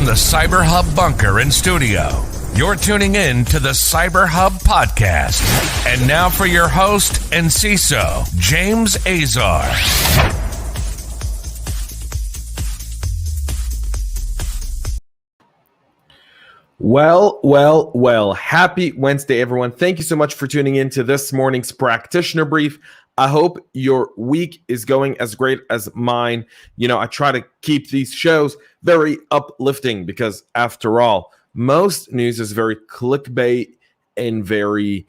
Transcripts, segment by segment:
from the CyberHub bunker and studio, you're tuning in to the CyberHub podcast. And now for your host and CISO, James Azar. Well. Happy Wednesday, everyone. Thank you so much for tuning in to this morning's Practitioner Brief. I hope your week is going as great as mine. You know, I try to keep these shows very uplifting because, after all, most news is very clickbait and very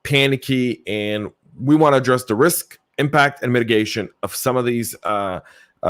panicky, and we want to address the risk, impact, and mitigation of some of these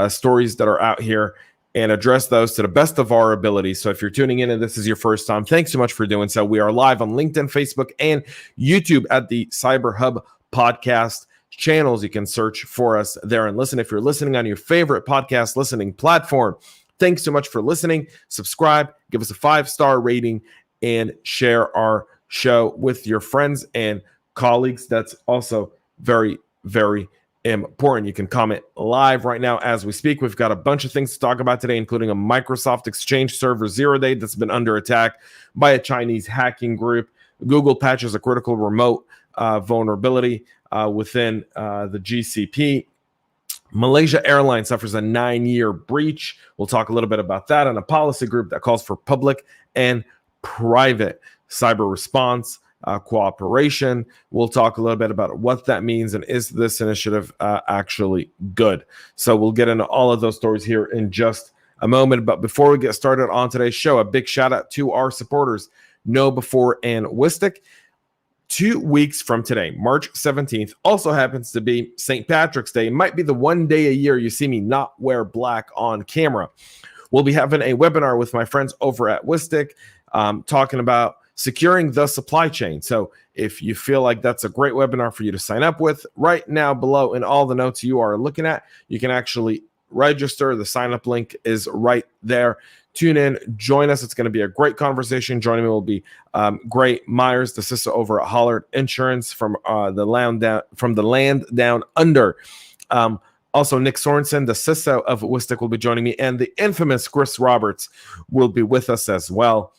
stories that are out here and address those to the best of our ability. So if you're tuning in and this is your first time, thanks so much for doing so. We are live on LinkedIn, Facebook, and YouTube at the CyberHub podcast channels. You can search for us there and listen. If you're listening on your favorite podcast listening platform, thanks so much for listening. Subscribe, give us a 5-star rating, and share our show with your friends and colleagues. That's also very, very important. You can comment live right now as we speak. We've got a bunch of things to talk about today, including a Microsoft Exchange Server 0-day that's been under attack by a Chinese hacking group. Google patches a critical remote vulnerability within the GCP. Malaysia Airlines suffers a 9-year breach. We'll talk a little bit about that, and a policy group that calls for public and private cyber response cooperation. We'll talk a little bit about what that means, and is this initiative actually good? So we'll get into all of those stories here in just a moment. But before we get started on today's show, a big shout out to our supporters, KnowBe4 and Wistic. 2 weeks from today, March 17th, also happens to be St. Patrick's Day. It might be the one day a year you see me not wear black on camera. We'll be having a webinar with my friends over at Wistic talking about securing the supply chain. So if you feel like that's a great webinar for you to sign up with, right now below in all the notes you are looking at, you can actually register. The sign up link is right there. Tune in, join us. It's going to be a great conversation. Joining me will be Gray Myers, the CISO over at Hollard Insurance from the land down under. Also, Nick Sorensen, the CISO of Wistic, will be joining me, and the infamous Chris Roberts will be with us as well.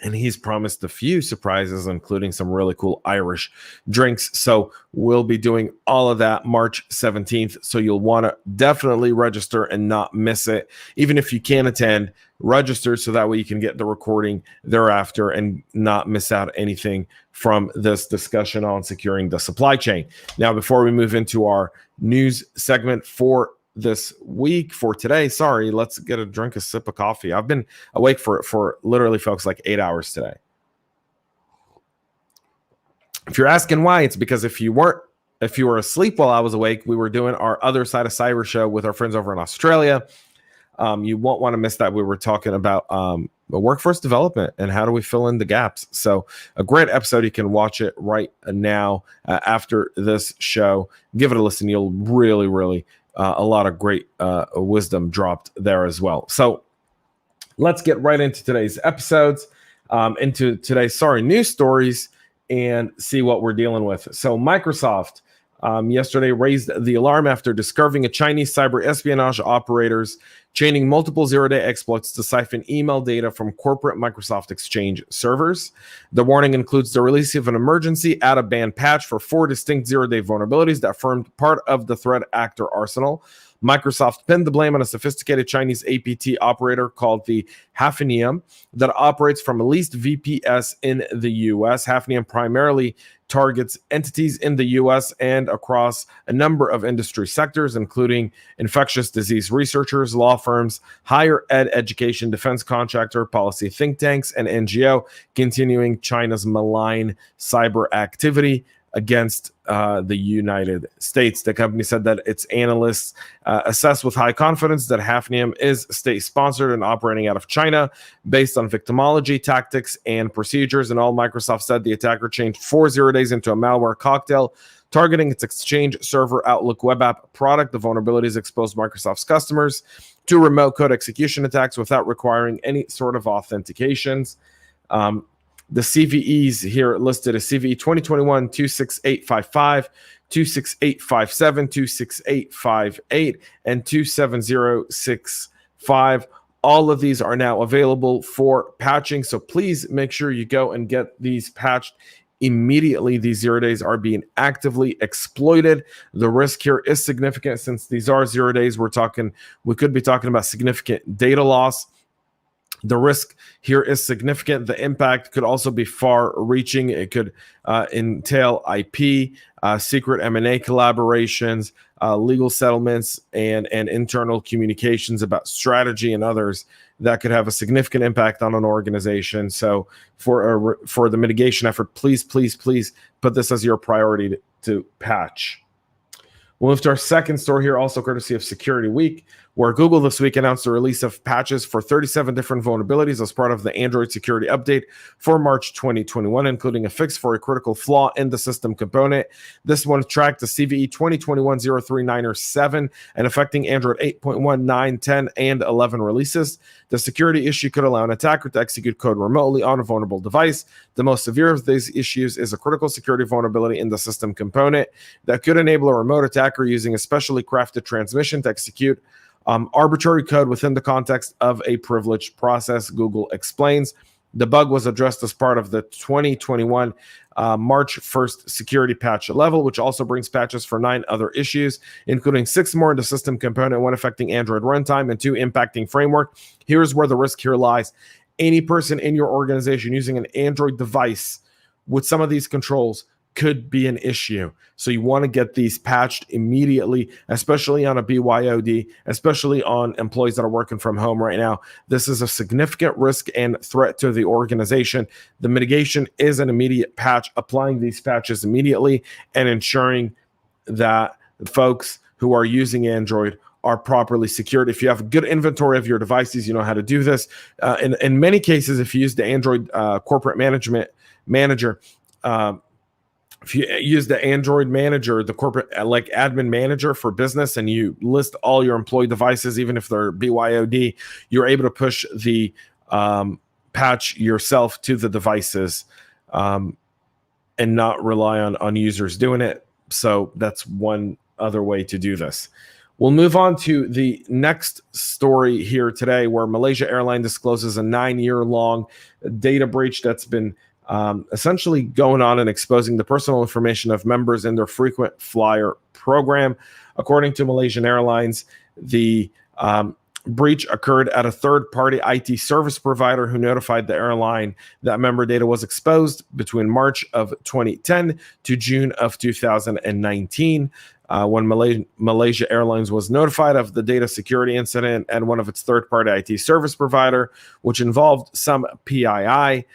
And he's promised a few surprises, including some really cool Irish drinks. So we'll be doing all of that March 17th. So you'll want to definitely register and not miss it. Even if you can't attend, register so that way you can get the recording thereafter and not miss out anything from this discussion on securing the supply chain. Now, before we move into our news segment for this week, for today, let's get a sip of coffee. I've been awake for literally, folks, like 8 hours today. If you're asking why, it's because if you were asleep while I was awake, we were doing our Other Side of Cyber show with our friends over in Australia. You won't want to miss that. We were talking about workforce development and how do we fill in the gaps. So a great episode. You can watch it right now after this show. Give it a listen. You'll really a lot of great wisdom dropped there as well. So let's get right into today's episodes, into today's news stories, and see what we're dealing with. So Microsoft yesterday raised the alarm after discovering a Chinese cyber espionage operators chaining multiple zero-day exploits to siphon email data from corporate Microsoft Exchange servers. The warning includes the release of an emergency out-of-band patch for 4 distinct zero-day vulnerabilities that formed part of the threat actor arsenal. Microsoft pinned the blame on a sophisticated Chinese APT operator called the Hafnium that operates from at least VPS in the US. Hafnium primarily targets entities in the US and across a number of industry sectors, including infectious disease researchers, law firms, higher ed education, defense contractor, policy think tanks, and NGO, continuing China's malign cyber activity against the United States. The company said that its analysts assess with high confidence that Hafnium is state-sponsored and operating out of China based on victimology, tactics, and procedures. And all Microsoft said the attacker changed 4 0 days into a malware cocktail targeting its Exchange Server Outlook web app product. The vulnerabilities exposed Microsoft's customers to remote code execution attacks without requiring any sort of authentications. The CVEs here listed as CVE 2021 26855, 26857, 26858, and 27065. All of these are now available for patching, so please make sure you go and get these patched immediately. These 0 days are being actively exploited. The risk here is significant. Since these are 0 days, we could be talking about significant data loss. The risk here is significant. The impact could also be far-reaching. It could entail IP, secret M&A collaborations, legal settlements, and internal communications about strategy and others that could have a significant impact on an organization. So for the mitigation effort, please put this as your priority to patch. We'll move to our second story here, also courtesy of Security Week, where Google this week announced the release of patches for 37 different vulnerabilities as part of the Android security update for March 2021, including a fix for a critical flaw in the system component. This one tracked the CVE 2021-039-7 and affecting Android 8.1, 9, 10, and 11 releases. The security issue could allow an attacker to execute code remotely on a vulnerable device. The most severe of these issues is a critical security vulnerability in the system component that could enable a remote attacker using a specially crafted transmission to execute arbitrary code within the context of a privileged process, Google explains. The bug was addressed as part of the 2021 March 1st security patch level, which also brings patches for 9 other issues, including 6 more in the system component, 1 affecting Android runtime, and 2 impacting framework. Here's where the risk here lies. Any person in your organization using an Android device with some of these controls could be an issue. So you want to get these patched immediately, especially on a BYOD, especially on employees that are working from home right now. This is a significant risk and threat to the organization. The mitigation is an immediate patch, applying these patches immediately and ensuring that folks who are using Android are properly secured. If you have a good inventory of your devices, you know how to do this. In many cases, if you use the Android corporate management manager, if you use the Android manager, the corporate like admin manager for business, and you list all your employee devices, even if they're BYOD, you're able to push the patch yourself to the devices and not rely on users doing it. So that's one other way to do this. We'll move on to the next story here today, where Malaysia Airlines discloses a 9-year-long data breach that's been essentially going on and exposing the personal information of members in their frequent flyer program. According to Malaysian Airlines, the breach occurred at a third-party IT service provider who notified the airline that member data was exposed between March of 2010 to June of 2019. When Malaysia Airlines was notified of the data security incident and one of its third-party IT service provider, which involved some PII,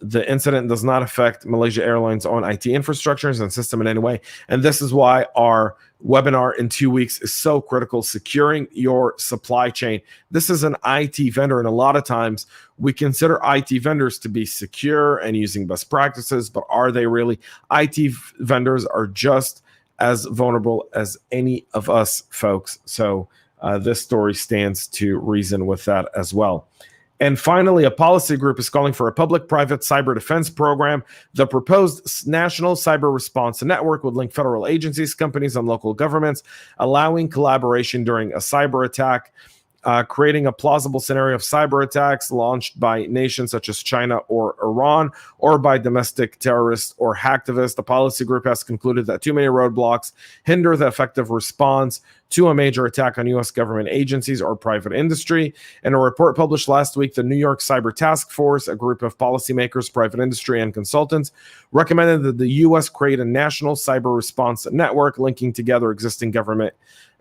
the incident does not affect Malaysia Airlines' own IT infrastructures and system in any way. And this is why our webinar in 2 weeks is so critical, securing your supply chain. This is an IT vendor, and a lot of times we consider IT vendors to be secure and using best practices, but are they really? IT vendors are just as vulnerable as any of us, folks. So this story stands to reason with that as well. And finally, a policy group is calling for a public-private cyber defense program. The proposed National Cyber Response Network would link federal agencies, companies, and local governments, allowing collaboration during a cyber attack, creating a plausible scenario of cyber attacks launched by nations such as China or Iran, or by domestic terrorists or hacktivists. The policy group has concluded that too many roadblocks hinder the effective response to a major attack on U.S. government agencies or private industry. In a report published last week, the New York Cyber Task Force, a group of policymakers, private industry, and consultants, recommended that the U.S. create a national cyber response network linking together existing government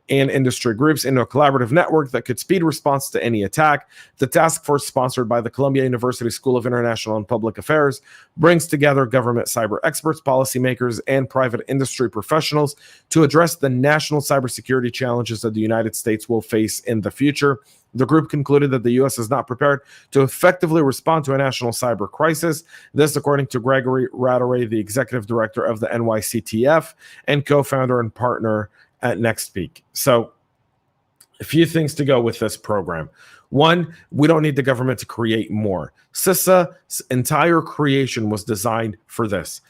and industry groups into a collaborative network that could speed response to any attack. The task force, sponsored by the Columbia University School of International and Public Affairs, brings together government cyber experts, policymakers, and private industry professionals to address the national cybersecurity challenges that the United States will face in the future. The group concluded that the U.S. is not prepared to effectively respond to a national cyber crisis. This, according to Gregory Rattray, the executive director of the NYCTF and co-founder and partner at NextPeak. So a few things to go with this program. One, we don't need the government to create more. CISA's entire creation was designed for this.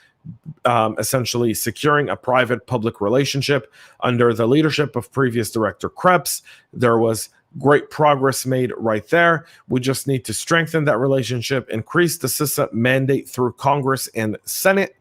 Essentially securing a private-public relationship under the leadership of previous director Krebs. There was Great progress made right there. We just need to strengthen that relationship, increase the CISA mandate through Congress and Senate,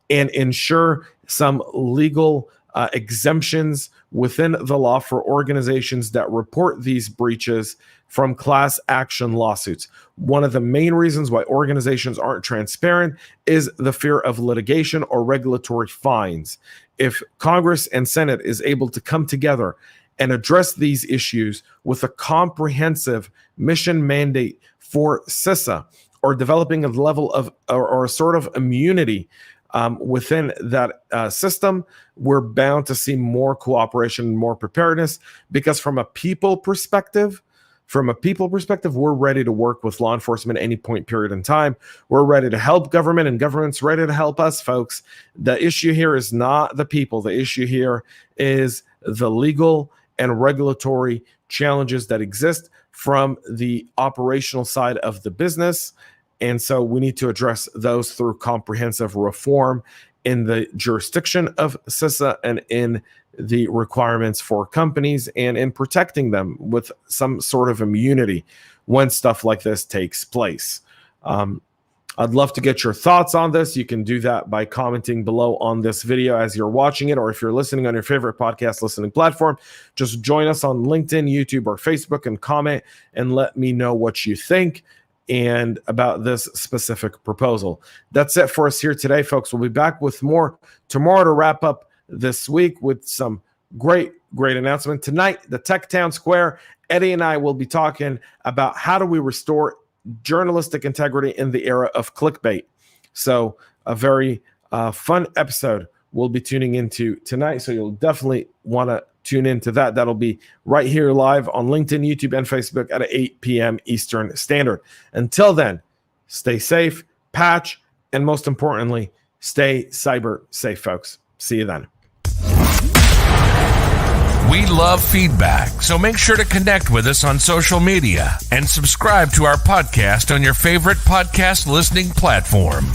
and ensure some legal exemptions within the law for organizations that report these breaches from class action lawsuits. One of the main reasons why organizations aren't transparent is the fear of litigation or regulatory fines. If Congress and Senate is able to come together and address these issues with a comprehensive mission mandate for CISA, or developing a level of or a sort of immunity within that system, we're bound to see more cooperation and more preparedness, because from a people perspective, we're ready to work with law enforcement at any point period in time. We're ready to help government, and government's ready to help us, folks. The issue here is not the people. The issue here is the legal and regulatory challenges that exist from the operational side of the business. And so we need to address those through comprehensive reform in the jurisdiction of CISA and in the requirements for companies, and in protecting them with some sort of immunity when stuff like this takes place. I'd love to get your thoughts on this. You can do that by commenting below on this video as you're watching it, or if you're listening on your favorite podcast listening platform, just join us on LinkedIn, YouTube, or Facebook and comment and let me know what you think and about this specific proposal. That's it for us here today, folks. We'll be back with more tomorrow to wrap up this week with some great announcement. Tonight, the Tech Town Square, Eddie and I will be talking about how do we restore journalistic integrity in the era of clickbait. So a very fun episode we'll be tuning into tonight. So you'll definitely want to tune into that. That'll be right here live on LinkedIn, YouTube, and Facebook at 8 p.m. Eastern Standard. Until then, stay safe, patch, and most importantly, stay cyber safe, folks. See you then. We love feedback, so make sure to connect with us on social media and subscribe to our podcast on your favorite podcast listening platform.